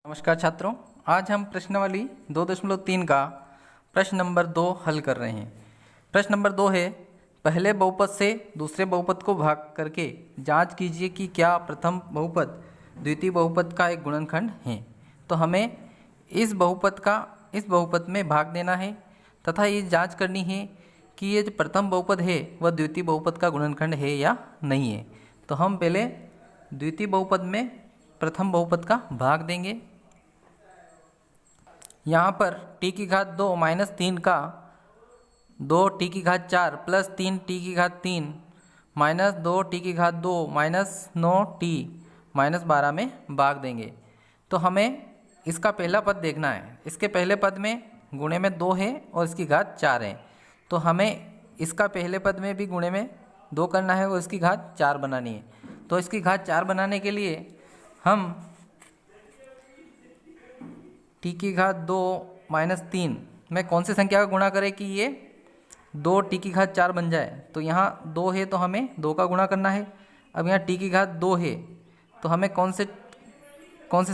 नमस्कार छात्रों, आज हम प्रश्नावली 2.3 का प्रश्न नंबर 2 हल कर रहे हैं। प्रश्न नंबर 2 है, पहले बहुपद से दूसरे बहुपद को भाग करके जांच कीजिए कि क्या प्रथम बहुपद द्वितीय बहुपद का एक गुणनखंड है। तो हमें इस बहुपद में भाग देना है तथा ये जांच करनी है कि ये जो प्रथम बहुपद है वह द्वितीय बहुपद का गुणनखंड है या नहीं है। तो हम पहले द्वितीय बहुपद में प्रथम बहुपद का भाग देंगे। यहाँ पर t की घात 2 माइनस 3 का 2t की घात 4 प्लस 3t की घात 3 माइनस 2t की घात 2 माइनस 9t माइनस 12 में भाग देंगे। तो हमें इसका पहला पद देखना है। इसके पहले पद में गुणे में 2 है और इसकी घात 4 है। तो हमें इसका पहले पद में भी गुणे में 2 करना है और इसकी घात 4 बनानी है। तो इसकी घात 4 बनाने के लिए हम t की घात 2 माइनस 3 में कौन सी संख्या का गुणा करें कि ये 2t की घात 4 बन जाए। तो यहाँ 2 है तो हमें 2 का गुणा करना है। अब यहाँ t की घात 2 है तो हमें कौन से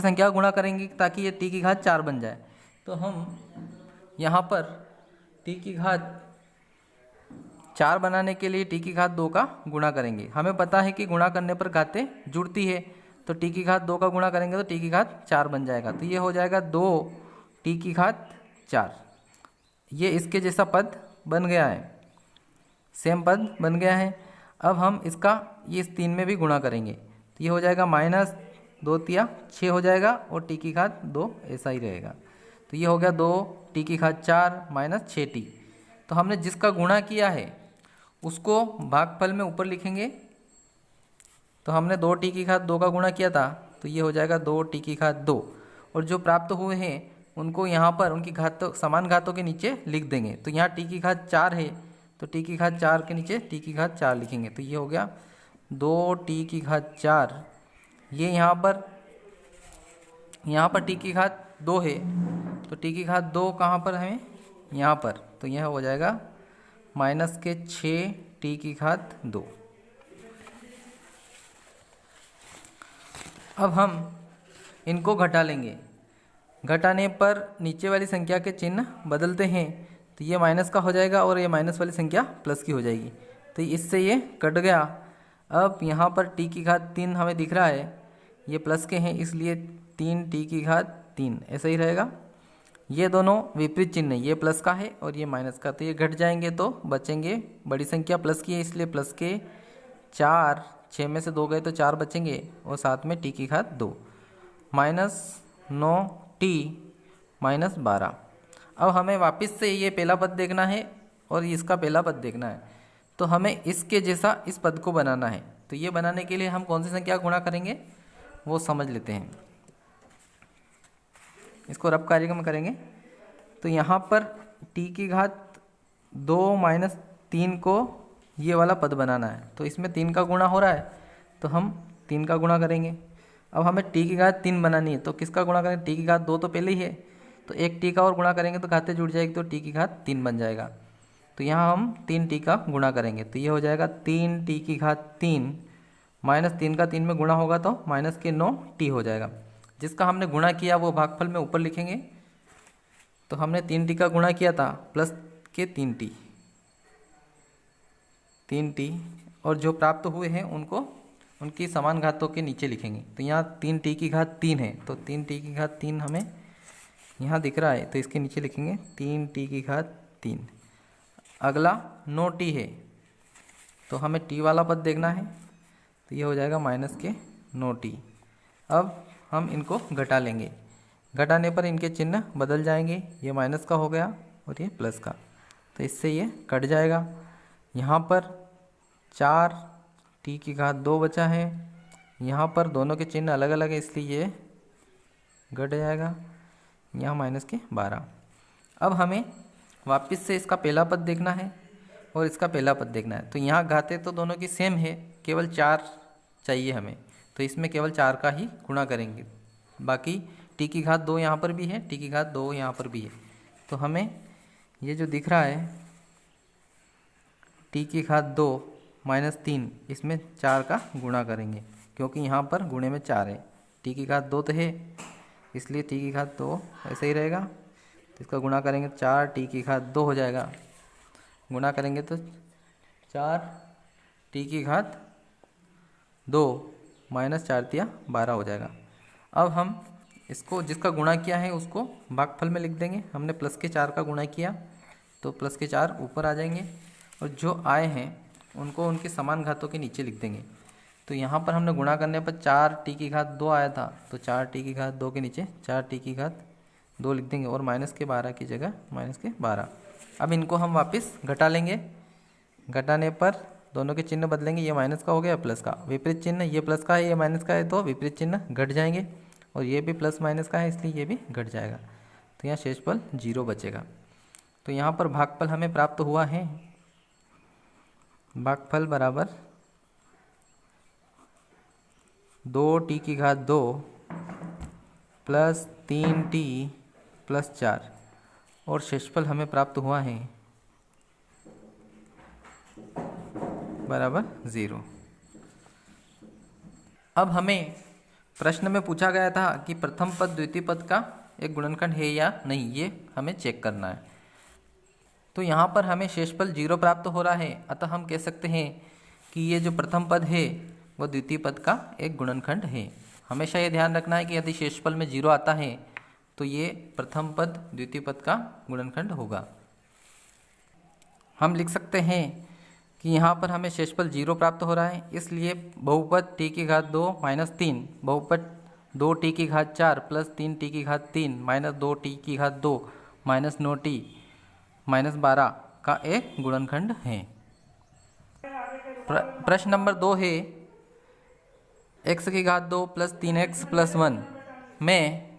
संख्या का गुणा करेंगे ताकि ये t की घात 4 बन जाए। तो हम यहाँ पर t की घात 4 बनाने के लिए t की घात 2 का गुणा करेंगे। हमें पता है कि गुणा करने पर घातें जुड़ती है, तो t की घात 2 का गुणा करेंगे तो t की घात 4 बन जाएगा। तो ये हो जाएगा 2t की घात 4। ये इसके जैसा पद बन गया है, सेम पद बन गया है। अब हम इसका ये इस 3 में भी गुणा करेंगे तो ये हो जाएगा माइनस 2 तिया 6 हो जाएगा और t की घात 2 ऐसा ही रहेगा। तो ये हो गया 2t की घात 4 माइनस 6t। तो हमने जिसका गुणा किया है उसको भागफल में ऊपर लिखेंगे। तो हमने 2t की घात 2 का गुणा किया था तो ये हो जाएगा 2t की घात 2, और जो प्राप्त हुए हैं उनको यहाँ पर उनकी घातों समान घातों के नीचे लिख देंगे। तो यहाँ t की घात 4 है तो t की घात 4 के नीचे t की घात 4 लिखेंगे। तो ये हो गया 2t की घात 4। ये यहाँ पर t की घात 2 है तो t की घात 2 कहाँ पर है, यहाँ पर। तो यह हो जाएगा माइनस के 6t की घात 2। अब हम इनको घटा लेंगे। घटाने पर नीचे वाली संख्या के चिन्ह बदलते हैं तो ये माइनस का हो जाएगा और ये माइनस वाली संख्या प्लस की हो जाएगी। तो इससे ये कट गया। अब यहाँ पर t की घात 3 हमें दिख रहा है, ये प्लस के हैं इसलिए 3t की घात 3 ऐसा ही रहेगा। ये दोनों विपरीत चिन्ह है, ये प्लस का है और ये माइनस का, तो ये घट जाएंगे तो बचेंगे। बड़ी संख्या प्लस की है इसलिए प्लस के 4, 6 में से 2 गए तो 4 बचेंगे और साथ में t की घात 2 माइनस 9t माइनस 12। अब हमें वापस से ये पहला पद देखना है और इसका पहला पद देखना है। तो हमें इसके जैसा इस पद को बनाना है। तो ये बनाने के लिए हम कौन सी संख्या गुणा करेंगे वो समझ लेते हैं। इसको रब कार्य में करेंगे तो यहाँ पर t की घात 2 माइनस 3 को ये वाला पद बनाना है। तो इसमें 3 का गुणा हो रहा है तो हम 3 का गुणा करेंगे। अब हमें t की घात 3 बनानी है तो किसका गुणा करेंगे, t की घात 2 तो पहले ही है तो एक t का और गुणा करेंगे तो घातें जुड़ जाएगी तो t की घात 3 बन जाएगा। तो यहाँ हम 3t का गुणा करेंगे तो ये हो जाएगा 3t की घात 3 माइनस 3 का 3 में गुणा होगा तो माइनस के 9t हो जाएगा। जिसका हमने गुणा किया वो भागफल में ऊपर लिखेंगे। तो हमने 3t का गुणा किया था प्लस के 3t और जो प्राप्त हुए हैं उनको उनकी समान घातों के नीचे लिखेंगे। तो यहाँ 3t की घात 3 है तो 3t की घात 3 हमें यहाँ दिख रहा है तो इसके नीचे लिखेंगे 3t की घात 3। अगला 9t है तो हमें t वाला पद देखना है तो ये हो जाएगा माइनस के 9t। अब हम इनको घटा लेंगे। घटाने पर इनके चिन्ह बदल जाएंगे, ये माइनस का हो गया और ये प्लस का, तो इससे ये कट जाएगा। यहाँ पर 4t की घात 2 बचा है, यहाँ पर दोनों के चिन्ह अलग अलग है इसलिए ये घट जाएगा। यहाँ माइनस के 12। अब हमें वापस से इसका पहला पद देखना है और इसका पहला पद देखना है। तो यहाँ घातें तो दोनों की सेम है, केवल 4 चाहिए हमें, तो इसमें केवल 4 का ही गुणा करेंगे। बाकी t की घात 2 यहाँ पर भी है, t की घात 2 यहाँ पर भी है। तो हमें ये जो दिख रहा है t की घात 2 माइनस 3 इसमें 4 का गुणा करेंगे क्योंकि यहाँ पर गुणे में 4 है। t की घात 2 तो है इसलिए टी की घात 2 ऐसे ही रहेगा। तो इसका गुणा करेंगे 4 टी की घात 2 हो जाएगा। गुणा करेंगे तो 4 टी की घात 2 माइनस 4 तिया 12 हो जाएगा। अब हम इसको जिसका गुणा किया है उसको भागफल में लिख देंगे। हमने प्लस के 4 का गुणा किया तो प्लस के 4 ऊपर आ जाएंगे और जो आए हैं उनको उनके समान घातों के नीचे लिख देंगे। तो यहाँ पर हमने गुणा करने पर 4 टी की घात 2 आया था, तो 4 टी की घात 2 के नीचे 4 टी की घात 2 लिख देंगे और माइनस के 12 की जगह माइनस के 12। अब इनको हम वापस घटा लेंगे। घटाने पर दोनों के चिन्ह बदलेंगे, ये माइनस का हो गया प्लस का, विपरीत चिन्ह ये प्लस का है ये माइनस का है तो विपरीत चिन्ह घट जाएंगे और ये भी प्लस माइनस का है इसलिए ये भी घट जाएगा। तो यहाँ शेषफल 0 बचेगा। तो यहाँ पर भागफल हमें प्राप्त हुआ है, भागफल बराबर 2 टी की घात 2 प्लस 3 टी प्लस 4 और शेषफल हमें प्राप्त हुआ है बराबर 0। अब हमें प्रश्न में पूछा गया था कि प्रथम पद द्वितीय पद का एक गुणनखंड है या नहीं, ये हमें चेक करना है। तो यहाँ पर हमें शेषफल 0 प्राप्त हो रहा है, अतः हम कह सकते हैं कि ये जो प्रथम पद है वो द्वितीय पद का एक गुणनखंड है। हमेशा ये ध्यान रखना है कि यदि शेषफल में 0 आता है तो ये प्रथम पद द्वितीय पद का गुणनखंड होगा। हम लिख सकते हैं कि यहाँ पर हमें शेषफल 0 प्राप्त हो रहा है, इसलिए बहुपद टी की घात 2 माइनस 3 बहुपद 2 टी की घात 4 प्लस 3 टी की घात 3 माइनस 2 टी की घात 2 माइनस 9 टी माइनस 12 का एक गुणनखंड है। प्रश्न नंबर 2 है x की घात 2 प्लस 3x प्लस 1 में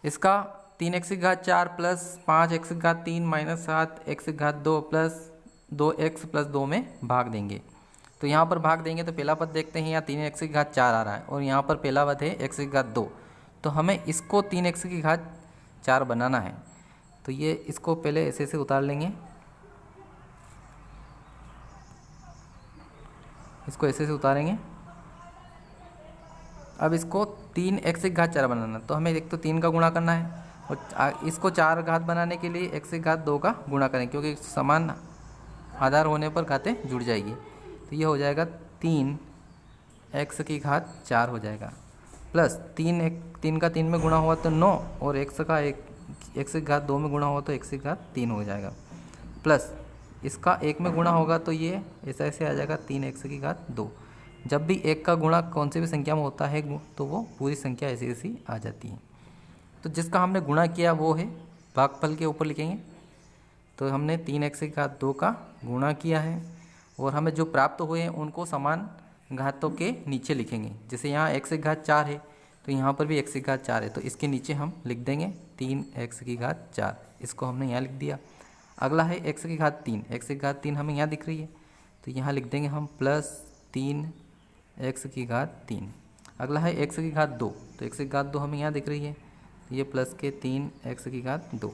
इसका 3x की घात 4 प्लस 5x की घात 3 माइनस 7x की घात 2 प्लस 2x प्लस 2 में भाग देंगे। तो यहाँ पर भाग देंगे तो पहला पद देखते हैं, यहाँ 3x की घात 4 आ रहा है और यहाँ पर पहला पद है x की घात 2, तो हमें इसको 3x की घात 4 बनाना है। तो ये इसको पहले ऐसे से उतार लेंगे, इसको ऐसे से उतारेंगे। अब इसको 3x की घात 4 बनाना, तो हमें एक तो 3 का गुणा करना है और इसको 4 घात बनाने के लिए x की घात 2 का गुणा करें, क्योंकि समान आधार होने पर घातें जुड़ जाएगी। तो ये हो जाएगा 3x की घात 4 हो जाएगा प्लस 3 का 3 में गुणा हुआ तो 9 और x की घात 2 में गुणा हुआ तो x की घात 3 हो जाएगा प्लस इसका 1 में गुणा होगा तो ये ऐसा ऐसे आ जाएगा 3x की घात 2। जब भी 1 का गुणा कौन सी भी संख्या में होता है तो वो पूरी संख्या ऐसी ऐसी आ जाती है। तो जिसका हमने गुणा किया वो है भागफल के ऊपर लिखेंगे। तो हमने 3x की घात 2 का गुणा किया है और हमें जो प्राप्त हुए हैं उनको समान घातों के नीचे लिखेंगे। जैसे यहाँ x की घात 4 है तो यहाँ पर भी x की घात 4 है, तो इसके नीचे हम लिख देंगे 3x की घात 4, इसको हमने यहाँ लिख दिया। अगला है x की घात 3, x की घात 3 हमें यहाँ दिख रही है तो यहाँ लिख देंगे हम प्लस 3x की घात 3। अगला है x की घात 2, तो x की घात 2 हमें यहाँ दिख रही है तो ये प्लस के 3x की घात 2।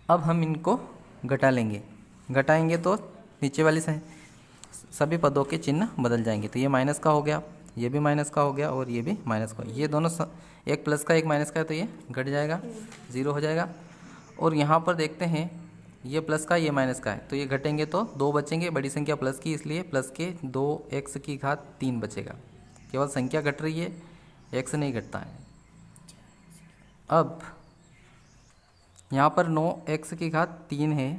अब हम इनको घटा लेंगे, घटाएंगे तो नीचे वाली सभी पदों के चिन्ह बदल जाएंगे। तो ये माइनस का हो गया, ये भी माइनस का हो गया और ये भी माइनस का, ये दोनों एक प्लस का एक माइनस का है तो ये घट जाएगा, 0 हो जाएगा। और यहाँ पर देखते हैं ये प्लस का ये माइनस का है तो ये घटेंगे तो 2 बचेंगे, बड़ी संख्या प्लस की इसलिए प्लस के 2x की घात 3 बचेगा। केवल संख्या घट रही है, x नहीं घटता है। अब यहाँ पर 9x की घात 3 है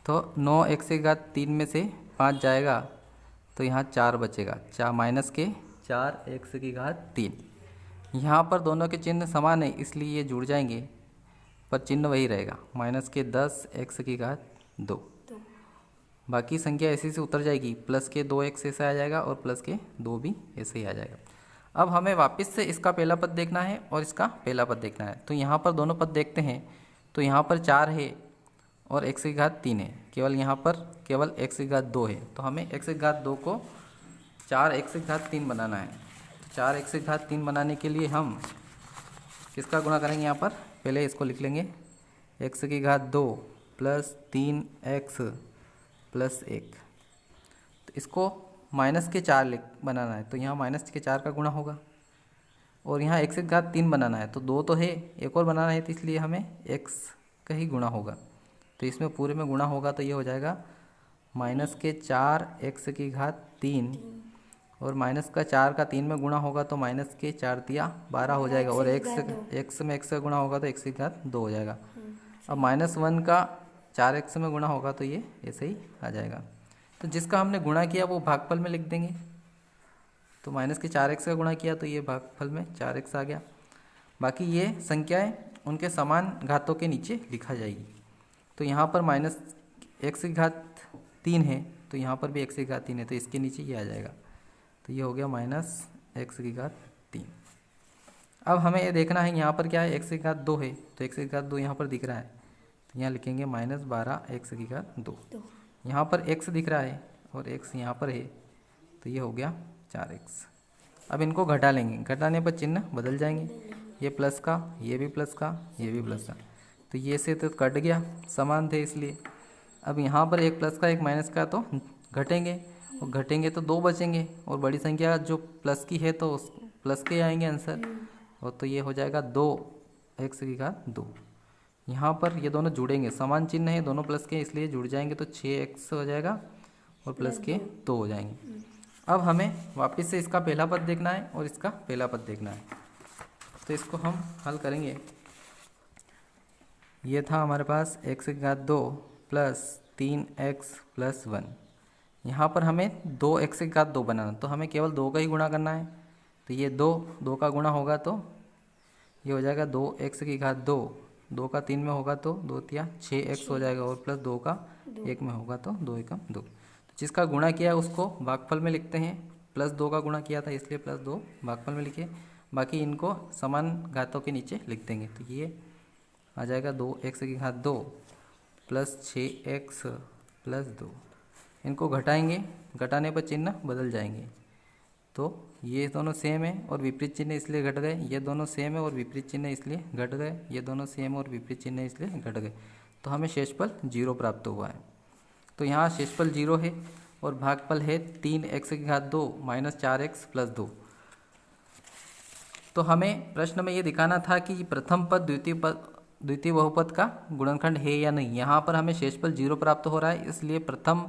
तो 9x की घात 3 में से 5 जाएगा तो यहाँ 4 बचेगा, 4 माइनस के 4x की घात 3। यहाँ पर दोनों के चिन्ह समान है इसलिए ये जुड़ जाएंगे पर चिन्ह वही रहेगा, माइनस के 10x की घात 2। बाकी संख्या ऐसे से उतर जाएगी, प्लस के 2x ऐसे आ जाएगा और प्लस के 2 भी ऐसे ही आ जाएगा। अब हमें वापस से इसका पहला पद देखना है और इसका पहला पद देखना है। तो यहाँ पर दोनों पद देखते हैं तो यहाँ पर 4 है और x की घात 3 है, केवल यहाँ पर केवल x की घात 2 है तो हमें x की घात 2 को 4x की घात 3 बनाना है। तो 4x की घात 3 बनाने के लिए हम किसका गुणा करेंगे, यहाँ पर पहले इसको लिख लेंगे x की घात 2 प्लस 3x प्लस 1। तो इसको माइनस के 4 बनाना है तो यहाँ माइनस के 4 का गुणा होगा और यहाँ x की घात 3 बनाना है, तो 2 तो है, एक और बनाना है, तो इसलिए हमें x का ही गुणा होगा। तो इसमें पूरे में गुणा होगा तो ये हो जाएगा -4 x की घात 3, और माइनस का 4 का 3 में गुणा होगा तो -4 तिया 12 हो जाएगा, और x में x का गुणा होगा तो x की घात 2 हो जाएगा। अब -1 का 4x में गुणा होगा तो ये ऐसे ही आ जाएगा। तो जिसका हमने गुणा किया वो भागफल में लिख देंगे। तो -4x का गुणा किया तो ये भागफल में 4x आ गया। बाकी ये संख्याएं उनके समान घातों के नीचे लिखा जाएगी। तो यहाँ पर -x की घात 3 है, तो यहाँ पर भी x की घात 3 है, तो इसके नीचे ये आ जाएगा। तो ये हो गया -x की घात 3। अब हमें ये देखना है यहाँ पर क्या है, x की घात 2 है, तो x की घात 2 यहाँ पर दिख रहा है, तो यहाँ लिखेंगे -12x की घात 2। यहाँ पर x दिख रहा है और x यहाँ पर है, तो ये हो गया 4x। अब इनको घटा लेंगे, घटाने पर चिन्ह बदल जाएंगे, ये प्लस का, ये भी प्लस का, ये भी प्लस का, तो ये से तो कट गया, समान थे इसलिए। अब यहाँ पर एक प्लस का एक माइनस का तो घटेंगे, और घटेंगे तो 2 बचेंगे, और बड़ी संख्या जो प्लस की है तो उस प्लस के आएंगे आंसर, और तो ये हो जाएगा 2x की घात 2। यहाँ पर ये दोनों जुड़ेंगे, समान चिन्ह है, दोनों प्लस के इसलिए जुड़ जाएंगे, तो 6x हो जाएगा और प्लस के 2 हो जाएंगे। अब हमें वापस से इसका पहला पद देखना है और इसका पहला पद देखना है, तो इसको हम हल करेंगे। ये था हमारे पास x की घात 2 प्लस 3x प्लस 1। यहाँ पर हमें 2x की घात 2 बनाना, तो हमें केवल 2 का ही गुणा करना है, तो ये 2 का गुणा होगा तो ये हो जाएगा 2x की घात 2, 2 का 3 में होगा तो 2 तिया 6x हो जाएगा, और प्लस 2 का 1 में होगा तो 2 एकम 2। तो जिसका गुणा किया है उसको भागफल में लिखते हैं, प्लस 2 का गुणा किया था इसलिए प्लस 2 भागफल में लिखे, बाकी इनको समान घातों के नीचे लिख देंगे। तो ये आ जाएगा 2x की घात 2 प्लस 6x प्लस 2। इनको घटाएंगे, घटाने पर चिन्ह बदल जाएंगे, तो ये दोनों सेम है और विपरीत चिन्ह इसलिए घट गए, ये दोनों सेम है और विपरीत चिन्ह इसलिए घट गए, ये दोनों सेम और विपरीत चिन्ह इसलिए घट गए, तो हमें शेषफल 0 प्राप्त हुआ है। तो यहाँ शेषफल 0 है और भागफल है 3x की घात 2 माइनस 4x प्लस 2। तो हमें प्रश्न में ये दिखाना था कि प्रथम पद द्वितीय बहुपद का गुणनखंड है या नहीं। यहाँ पर हमें शेषफल 0 प्राप्त हो रहा है, इसलिए प्रथम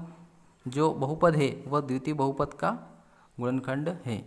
जो बहुपद है वह द्वितीय बहुपद का गुणनखंड है।